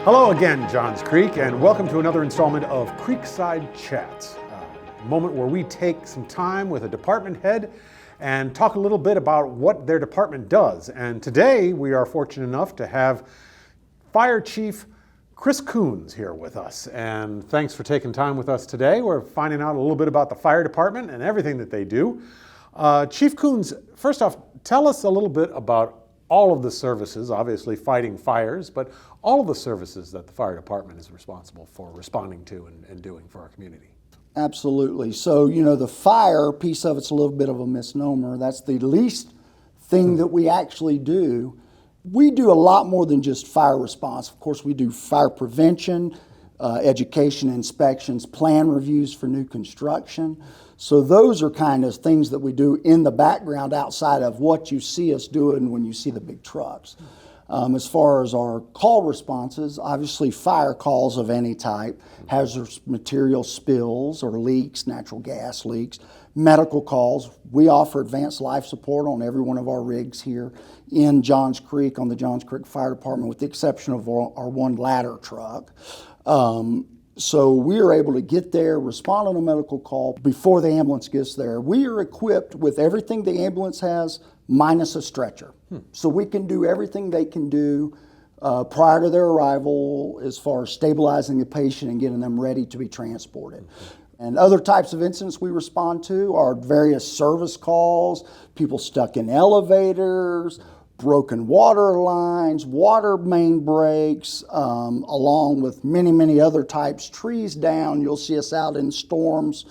Hello again, Johns Creek, and welcome to another installment of Creekside Chats, a moment where we take some time with a department head and talk a little bit about what their department does. And today we are fortunate enough to have Fire Chief Chris Coons here with us. And thanks for taking time with us today. We're finding out a little bit about the fire department and everything that they do. Chief Coons, first off, tell us a little bit about all of the services, obviously fighting fires, but all of the services that the fire department is responsible for responding to and doing for our community. Absolutely. So, the fire piece of it's a little bit of a misnomer. That's the least thing that we actually do. We do a lot more than just fire response. Of course, we do fire prevention, education, inspections, plan reviews for new construction. So those are kind of things that we do in the background outside of what you see us doing when you see the big trucks. As far as our call responses, obviously fire calls of any type, hazardous material spills or leaks, natural gas leaks, medical calls. We offer advanced life support on every one of our rigs here in Johns Creek on the Johns Creek Fire Department, with the exception of our one ladder truck. So we are able to get there, respond on a medical call before the ambulance gets there. We are equipped with everything the ambulance has minus a stretcher. So we can do everything they can do prior to their arrival as far as stabilizing the patient and getting them ready to be transported. And other types of incidents we respond to are various service calls, people stuck in elevators, broken water lines, water main breaks, along with many, many other types. Trees down, you'll see us out in storms,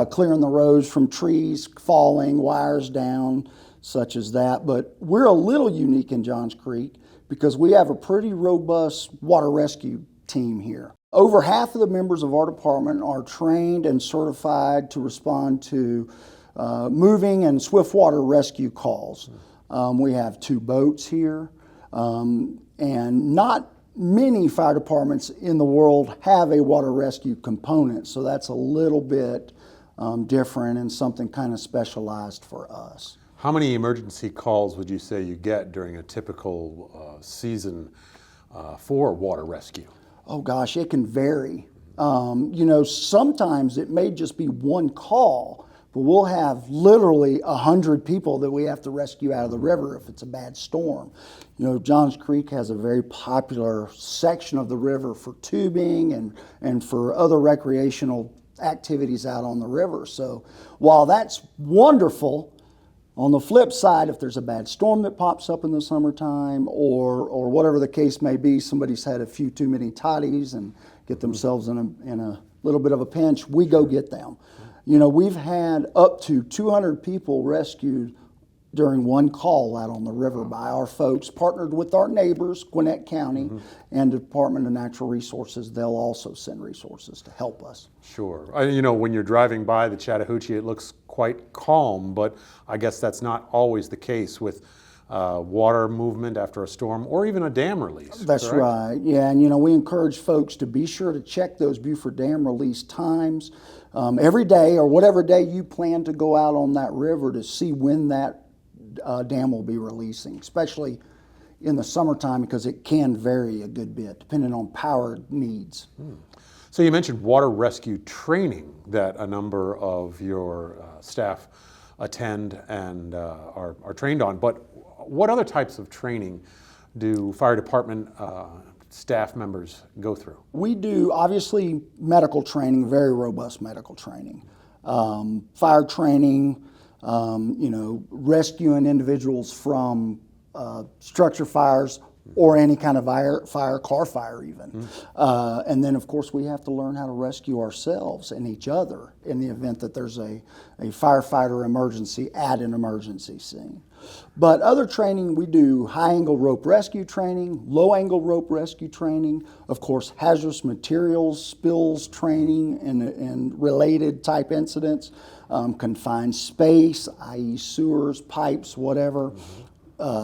clearing the roads from trees falling, wires down, such as that. But we're a little unique in Johns Creek because we have a pretty robust water rescue team here. Over half of the members of our department are trained and certified to respond to moving and swift water rescue calls. We have 2 boats here, and not many fire departments in the world have a water rescue component, so that's a little bit different and something kind of specialized for us. How many emergency calls would you say you get during a typical season for water rescue? Oh gosh, it can vary. Sometimes it may just be one call, but we'll have literally 100 people that we have to rescue out of the river if it's a bad storm. Johns Creek has a very popular section of the river for tubing and for other recreational activities out on the river. So while that's wonderful, on the flip side, if there's a bad storm that pops up in the summertime or whatever the case may be, somebody's had a few too many toddies and get themselves in a little bit of a pinch, we go get them. We've had up to 200 people rescued during one call out on the river by our folks, partnered with our neighbors, Gwinnett County, and the Department of Natural Resources. They'll also send resources to help us. Sure. When you're driving by the Chattahoochee, it looks quite calm, but I guess that's not always the case with water movement after a storm or even a dam release. That's correct? right. Yeah, and we encourage folks to be sure to check those Beaufort Dam release times every day or whatever day you plan to go out on that river to see when that dam will be releasing, especially in the summertime because it can vary a good bit depending on power needs. So you mentioned water rescue training that a number of your staff attend and are trained on, but what other types of training do fire department staff members go through? We do, obviously, medical training, very robust medical training. Fire training, rescuing individuals from structure fires or any kind of fire, car fire even. And then, of course, we have to learn how to rescue ourselves and each other in the event that there's a firefighter emergency at an emergency scene. But other training, we do high-angle rope rescue training, low-angle rope rescue training, of course, hazardous materials spills training and related type incidents, confined space, i.e. sewers, pipes, whatever,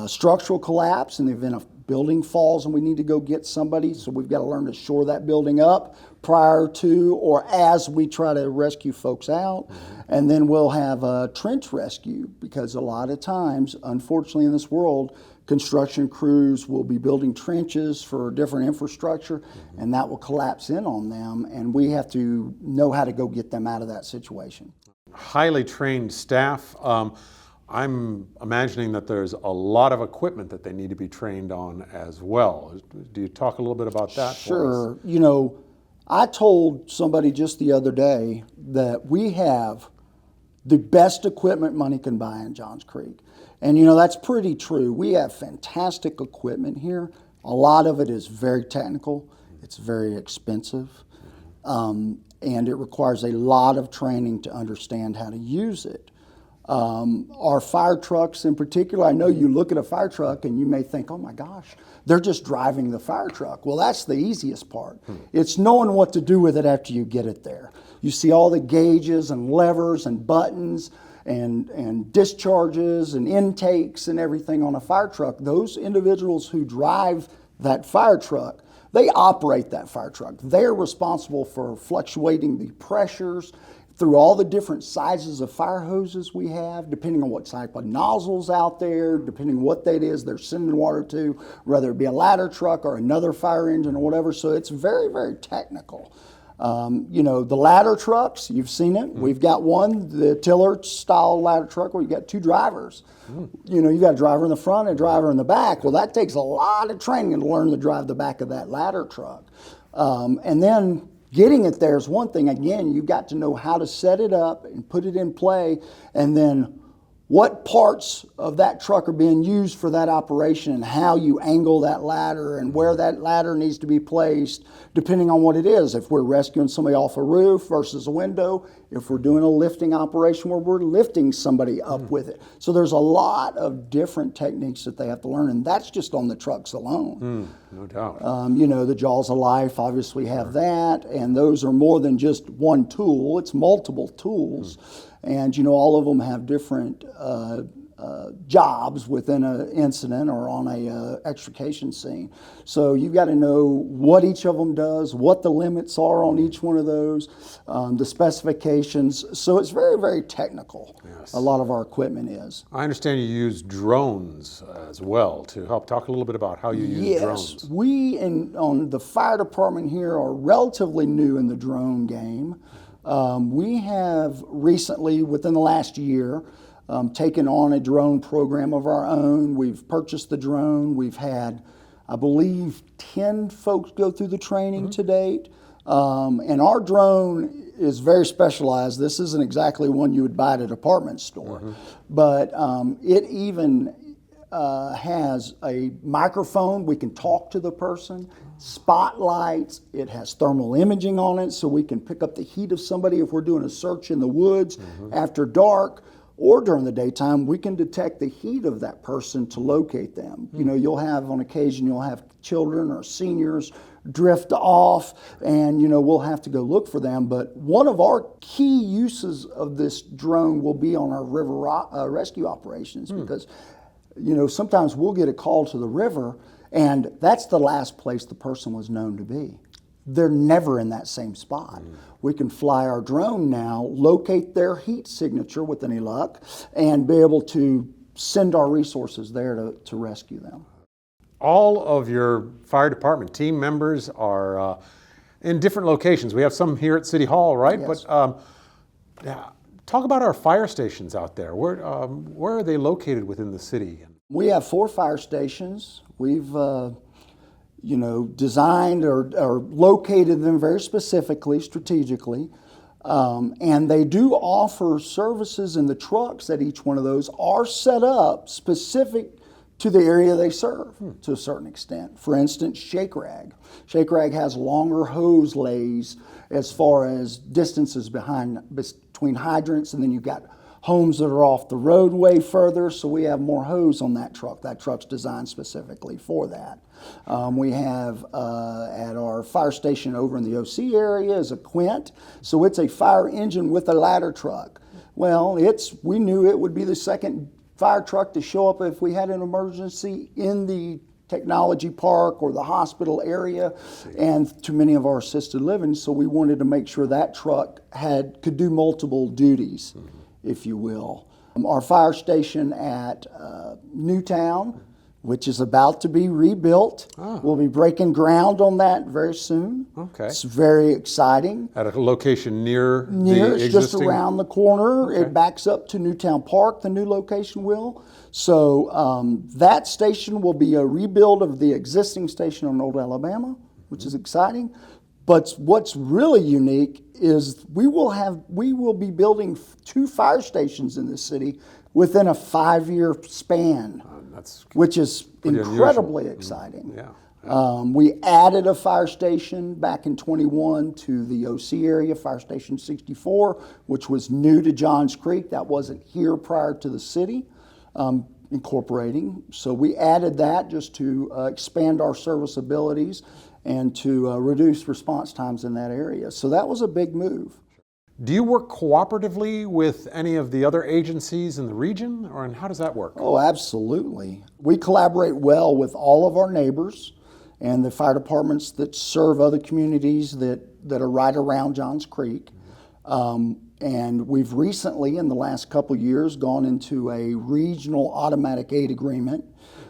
structural collapse in the event of building falls and we need to go get somebody, so we've got to learn to shore that building up prior to or as we try to rescue folks out. And then we'll have a trench rescue, because a lot of times, unfortunately in this world, construction crews will be building trenches for different infrastructure, and that will collapse in on them, and we have to know how to go get them out of that situation. Highly trained staff. I'm imagining that there's a lot of equipment that they need to be trained on as well. Do you talk a little bit about that for us? Sure. I told somebody just the other day that we have the best equipment money can buy in Johns Creek. And that's pretty true. We have fantastic equipment here. A lot of it is very technical. It's very expensive. And it requires a lot of training to understand how to use it. Our fire trucks in particular, I know you look at a fire truck and you may think, oh my gosh, they're just driving the fire truck. Well, that's the easiest part. It's knowing what to do with it after you get it there. You see all the gauges and levers and buttons and discharges and intakes and everything on a fire truck. Those individuals who drive that fire truck, they operate that fire truck. They're responsible for fluctuating the pressures through all the different sizes of fire hoses we have, depending on what type of nozzles out there, depending on what that is they're sending water to, whether it be a ladder truck or another fire engine or whatever. So it's very, very technical. The ladder trucks, you've seen it. We've got one, the tiller style ladder truck, where you got two drivers. You got a driver in the front and a driver in the back. Well, that takes a lot of training to learn to drive the back of that ladder truck. And then getting it there is one thing. Again, you've got to know how to set it up and put it in play, and then what parts of that truck are being used for that operation and how you angle that ladder and where that ladder needs to be placed, depending on what it is. If we're rescuing somebody off a roof versus a window, if we're doing a lifting operation where we're lifting somebody up with it. So there's a lot of different techniques that they have to learn, and that's just on the trucks alone. No doubt. The Jaws of Life obviously have that, and those are more than just one tool. It's multiple tools. And all of them have different jobs within an incident or on a extrication scene. So you've got to know what each of them does, what the limits are on each one of those, the specifications. So it's very, very technical. Yes. A lot of our equipment is. I understand you use drones as well to help. Talk a little bit about how you use drones. Yes, we on the fire department here are relatively new in the drone game. We have recently, within the last year, taken on a drone program of our own. We've purchased the drone. We've had, I believe, 10 folks go through the training to date. And our drone is very specialized. This isn't exactly one you would buy at a department store, but it even has a microphone. We can talk to the person, spotlights. It has thermal imaging on it, so we can pick up the heat of somebody if we're doing a search in the woods after dark or during the daytime. We can detect the heat of that person to locate them. You'll have on occasion, you'll have children or seniors drift off, and we'll have to go look for them. But one of our key uses of this drone will be on our river rescue operations, because sometimes we'll get a call to the river, and that's the last place the person was known to be. They're never in that same spot. We can fly our drone now, locate their heat signature with any luck, and be able to send our resources there to rescue them. All of your fire department team members are in different locations. We have some here at City Hall, right? Yes. But talk about our fire stations out there. Where are they located within the city? We have 4 fire stations. We've designed or located them very specifically, strategically. And they do offer services, in the trucks at each one of those are set up specific to the area they serve to a certain extent. For instance, Shake Rag. Shake Rag has longer hose lays as far as distances between hydrants, and then you've got homes that are off the roadway further, so we have more hose on that truck. That truck's designed specifically for that. We have at our fire station over in the OC area is a Quint, so it's a fire engine with a ladder truck. Well, we knew it would be the second fire truck to show up if we had an emergency in the technology park or the hospital area, and to many of our assisted living, so we wanted to make sure that truck could do multiple duties, if you will. Our fire station at Newtown, which is about to be rebuilt. We'll be breaking ground on that very soon. Okay. It's very exciting. At a location near the It's existing? just around the corner. Okay. It backs up to Newtown Park, the new location will. So that station will be a rebuild of the existing station on Old Alabama, which is exciting. But what's really unique is we will be building 2 fire stations in this city within a 5-year span, which is incredibly exciting. Yeah. We added a fire station back in 21 to the OC area, Fire Station 64, which was new to Johns Creek. That wasn't here prior to the city incorporating. So we added that just to expand our service abilities and to reduce response times in that area. So that was a big move. Do you work cooperatively with any of the other agencies in the region, and how does that work? Oh, absolutely. We collaborate well with all of our neighbors and the fire departments that serve other communities that are right around Johns Creek. And we've recently, in the last couple years, gone into a regional automatic aid agreement,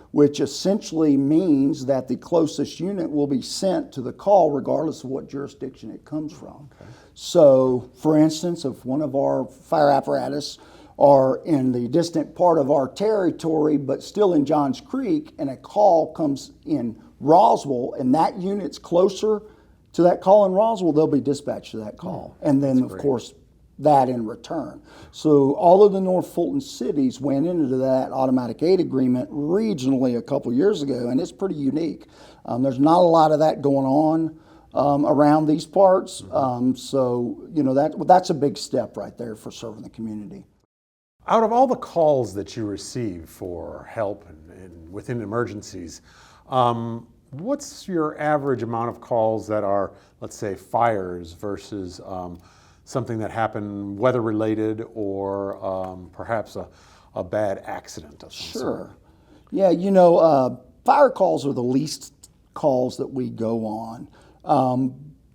which essentially means that the closest unit will be sent to the call regardless of what jurisdiction it comes from. Okay. So, for instance, if one of our fire apparatus are in the distant part of our territory but still in Johns Creek, and a call comes in Roswell and that unit's closer to that call in Roswell, they'll be dispatched to that call. And then, of course, that in return. So all of the North Fulton cities went into that automatic aid agreement regionally a couple years ago, and it's pretty unique. There's not a lot of that going on around these parts. So, you know, that's a big step right there for serving the community. Out of all the calls that you receive for help and within emergencies, what's your average amount of calls that are, let's say, fires versus something that happened weather-related or perhaps a bad accident of some sort? Yeah, you know, fire calls are the least calls that we go on.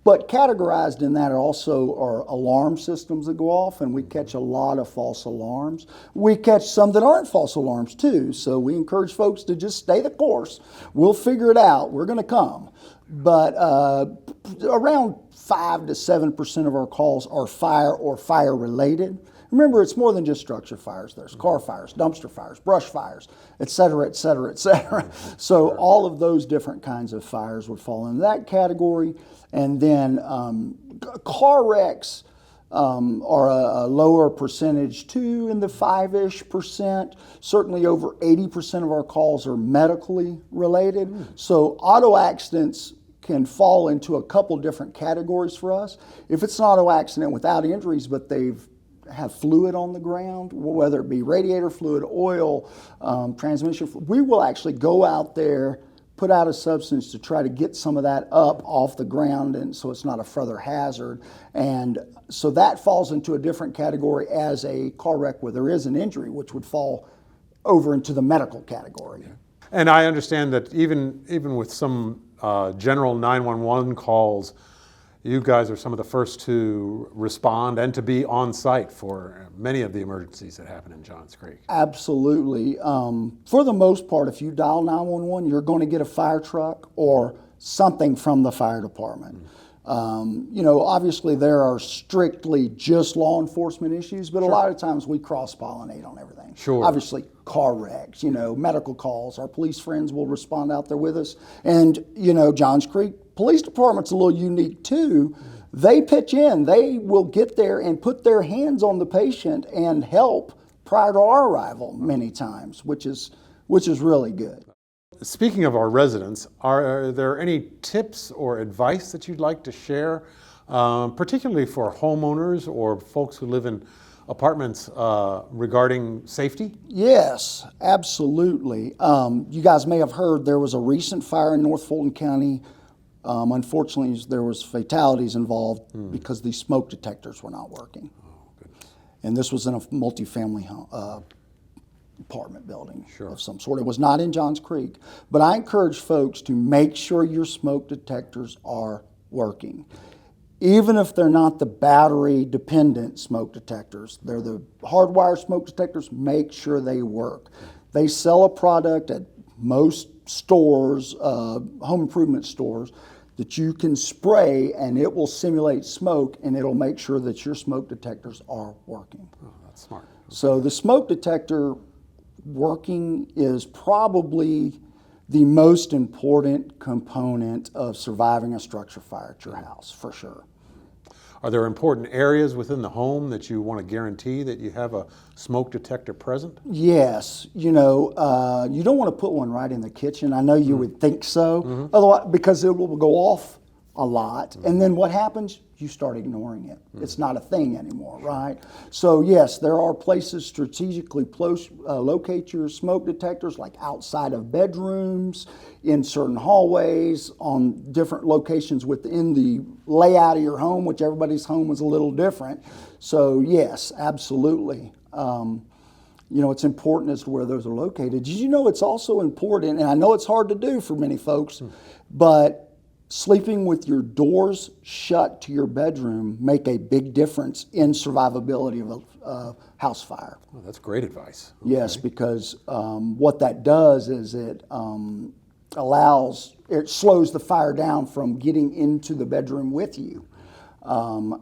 But categorized in that also are alarm systems that go off, and we catch a lot of false alarms. We catch some that aren't false alarms too, so we encourage folks to just stay the course. We'll figure it out. We're going to come. But around 5 to 7% of our calls are fire or fire related. Remember, it's more than just structure fires. There's car fires, dumpster fires, brush fires, et cetera, et cetera, et cetera. So all of those different kinds of fires would fall into that category. And then car wrecks are a lower percentage too, in the 5-ish%. Certainly over 80% of our calls are medically related. So auto accidents can fall into a couple different categories for us. If it's an auto accident without injuries, but they've have fluid on the ground, whether it be radiator fluid, oil, transmission fluid, we will actually go out there, put out a substance to try to get some of that up off the ground, and so it's not a further hazard. And so that falls into a different category as a car wreck where there is an injury, which would fall over into the medical category. And I understand that even with some general 911 calls, you guys are some of the first to respond and to be on site for many of the emergencies that happen in Johns Creek. Absolutely. For the most part, if you dial 911, you're going to get a fire truck or something from the fire department. You know, obviously there are strictly just law enforcement issues, but a lot of times we cross-pollinate on everything. Sure. Obviously car wrecks, you know, medical calls, our police friends will respond out there with us. And, you know, Johns Creek Police Department's a little unique too. They pitch in, they will get there and put their hands on the patient and help prior to our arrival many times, which is really good. Speaking of our residents, are there any tips or advice that you'd like to share, particularly for homeowners or folks who live in apartments regarding safety? Yes, absolutely. You guys may have heard there was a recent fire in North Fulton County. Unfortunately, there was fatalities involved because the smoke detectors were not working. Oh, goodness. And this was in a multifamily apartment building of some sort. It was not in Johns Creek. But I encourage folks to make sure your smoke detectors are working. Even if they're not the battery-dependent smoke detectors, they're the hardwire smoke detectors, make sure they work. They sell a product at most stores, home improvement stores, that you can spray and it will simulate smoke and it'll make sure that your smoke detectors are working. Oh, that's smart. So the smoke detector working is probably the most important component of surviving a structure fire at your house, for sure. Are there important areas within the home that you want to guarantee that you have a smoke detector present? Yes, you don't want to put one right in the kitchen. I know you would think so, otherwise, because it will go off a lot. And then what happens? You start ignoring it. It's not a thing anymore, right? So yes, there are places strategically locate your smoke detectors, like outside of bedrooms, in certain hallways, on different locations within the layout of your home, which everybody's home is a little different. So yes, absolutely. It's important as to where those are located. Did you know it's also important, and I know it's hard to do for many folks, but sleeping with your doors shut to your bedroom make a big difference in survivability of a house fire. Oh, that's great advice. Okay. Yes, because what that does is it slows the fire down from getting into the bedroom with you,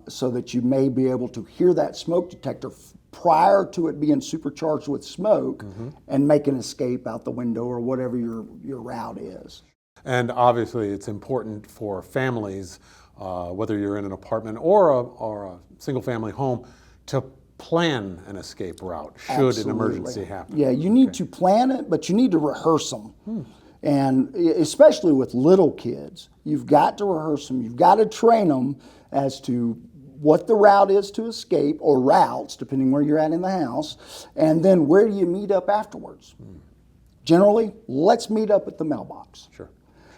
so that you may be able to hear that smoke detector prior to it being supercharged with smoke and make an escape out the window or whatever your route is. And obviously it's important for families, whether you're in an apartment or a single family home, to plan an escape route should an emergency happen. Yeah, you need to plan it, but you need to rehearse them. And especially with little kids, you've got to rehearse them. You've got to train them as to what the route is to escape, or routes, depending where you're at in the house, and then where do you meet up afterwards. Generally, let's meet up at the mailbox. Sure.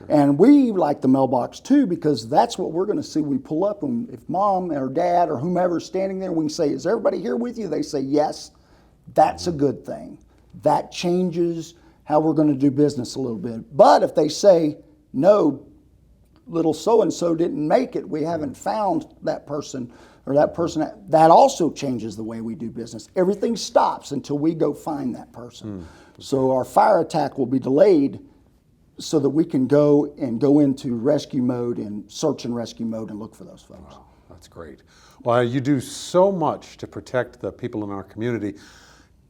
And we like the mailbox too, because that's what we're going to see when we pull up. And if mom or dad or whomever is standing there, we can say, "Is everybody here with you?" They say yes. That's a good thing. That changes how we're going to do business a little bit. But if they say, "No, little so-and-so didn't make it, we haven't found that person," or that person, that also changes the way we do business. Everything stops until we go find that person. So our fire attack will be delayed so that we can go into rescue mode and search and rescue mode and look for those folks. Wow, that's great. Well, you do so much to protect the people in our community.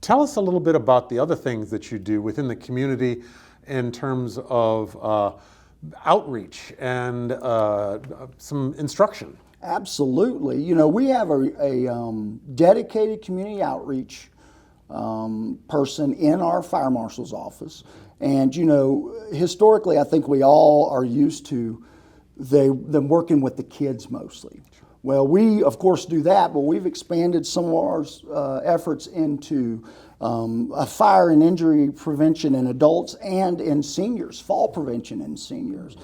Tell us a little bit about the other things that you do within the community in terms of outreach and some instruction. Absolutely. We have a dedicated community outreach person in our fire marshal's office. And, historically, I think we all are used to them working with the kids mostly. Well, we, of course, do that, but we've expanded some of our efforts into fire and injury prevention in adults and in seniors, fall prevention in seniors.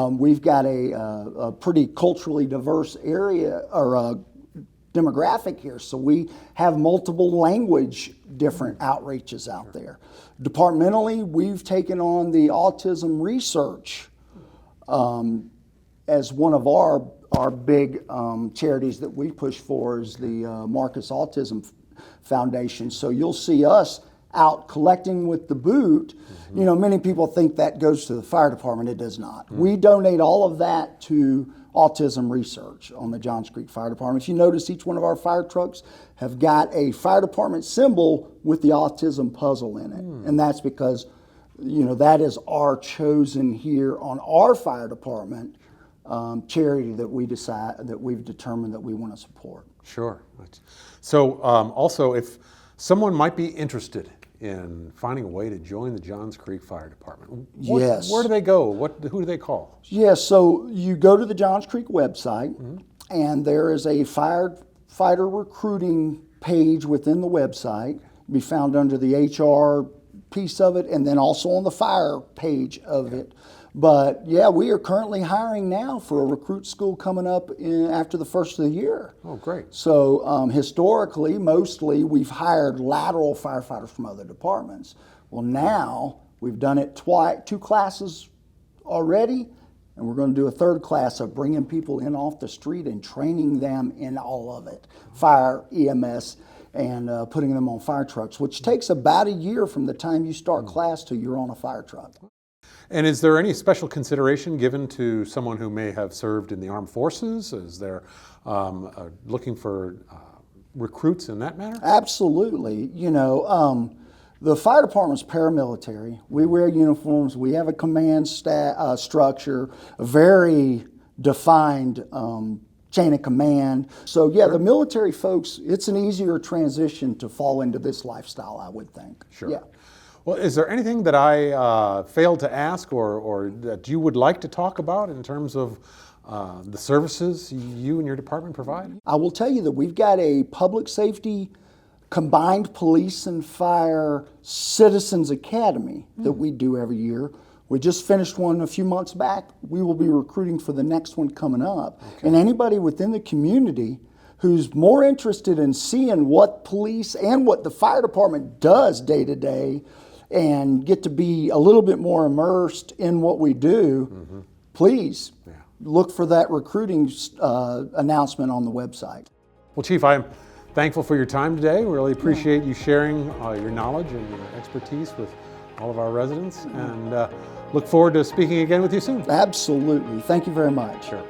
We've got a pretty culturally diverse area or demographic here, so we have multiple language different outreaches out there. Departmentally, we've taken on the autism research as one of our big charities that we push for is the Marcus Autism Foundation. So you'll see us out collecting with the boot. Many people think that goes to the fire department. It does not. We donate all of that to autism research on the Johns Creek Fire Department. If you notice, each one of our fire trucks have got a fire department symbol with the autism puzzle in it. And that's because, that is our chosen here on our fire department charity that we've determined that we want to support. Sure. So also, if someone might be interested in finding a way to join the Johns Creek Fire Department, Yes. Where do they go? Who do they call? Yes, so you go to the Johns Creek website, and there is a firefighter recruiting page within the website. Be found under the HR piece of it, and then also on the fire page of it. But yeah, we are currently hiring now for a recruit school coming up after the first of the year. Oh, great. So historically, mostly we've hired lateral firefighters from other departments. Well, now we've done it two classes already, and we're going to do a third class of bringing people in off the street and training them in all of it, fire, EMS. and putting them on fire trucks, which takes about a year from the time you start class till you're on a fire truck. And is there any special consideration given to someone who may have served in the armed forces? Is there looking for recruits in that manner? Absolutely. The fire department's paramilitary. We wear uniforms. We have a command structure, a very defined chain of command. So yeah, the military folks, it's an easier transition to fall into this lifestyle, I would think. Sure. Yeah. Well, is there anything that I failed to ask or that you would like to talk about in terms of the services you and your department provide? I will tell you that we've got a public safety combined police and fire citizens academy that we do every year. We just finished one a few months back. We will be recruiting for the next one coming up. Okay. And anybody within the community who's more interested in seeing what police and what the fire department does day to day and get to be a little bit more immersed in what we do, please look for that recruiting announcement on the website. Well, Chief, I'm thankful for your time today. We really appreciate you sharing your knowledge and your expertise with all of our residents, and look forward to speaking again with you soon. Absolutely. Thank you very much. Sure.